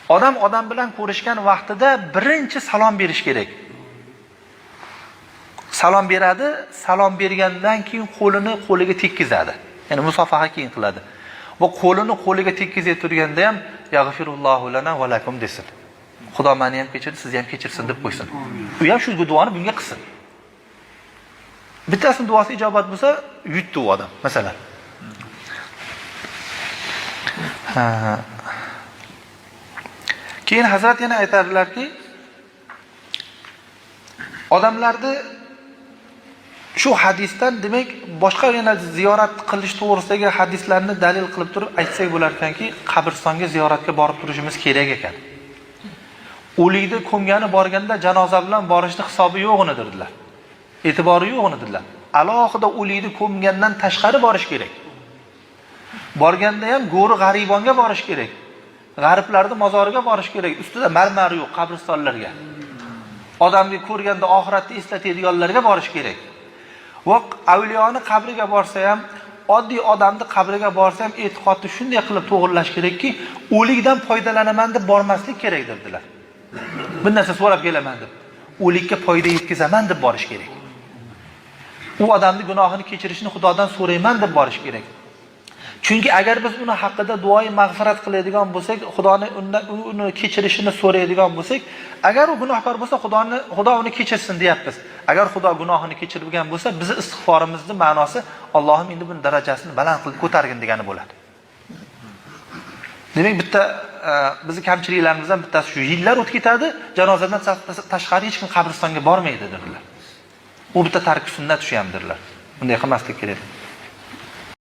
Odam bilan ko'rishgan vaqtida birinchi salom berish kerak. Salom beradi, salom bergandan keyin qo'lini qo'liga tekkizadi. Ya'ni musofaha keyin qiladi. Va qo'lini qo'liga tekkizib turganda ham yag'firullohu lana va lakum desin. Xudo meni ham kechirdi, sizni ham kechirsin deb qo'ysin. U ham shu duoni bunga qilsin. Bittasining duosi ijobat bo'lsa, yutdi u odam, masalan. Keyin Hazrat yana aytadilarki, odamlarni shu hadisdan, demak, boshqa yana ziyorat qilish to'g'risidagi hadislarni dalil qilib turib aytsak bo'lar ekanki, qabristonga ziyoratga borib turishimiz kerak ekan. O'likni ko'mgani borganda janoza bilan borishni hisobi yo'g'ini dedilar. E'tibori yo'g'ini dedilar. Alohida o'likni ko'mgandan tashqari borish kerak. Borganda ham go'ri g'aribonga borish kerak. G'ariblarning mozoriga borish kerak. Ustida marmar yo'q qabristonlarga. Odamni ko'rganda oxiratni eslatadiganlarga borish kerak. Va avliyoni qabriga borsa ham, oddiy odamni qabriga borsa ham e'tiqodni shunday qilib to'g'irlash kerakki, o'likdan foydalanaman deb bormaslik kerak dedilar. Bir narsa so'rab kelaman deb, o'likka foyda yetkazaman deb borish kerak. U odamning gunohini kechirishni Xudodan so'rayman deb borish kerak. Chunki agar biz uni haqida duoyi mag'firat qiladigan bo'lsak, Xudoning uni kechirishini so'raydigan bo'lsak, agar u gunohkor bo'lsa, Xudo uni kechirsin deyapmiz. Agar Xudo gunohini kechirgan bo'lsa, bizi istig'forimizning ma'nosi Allohim endi buni darajasini baland qilib ko'targin degani bo'ladi. Demak, bitta bizning kamchiliklarimizdan bittasi shu, yillar o'tib ketadi, janozadan tashqari hech kim qabristonga bormaydi dedilar. U bitta tark sunnat shu hamdirlar. Bunday qilmaslik kerak.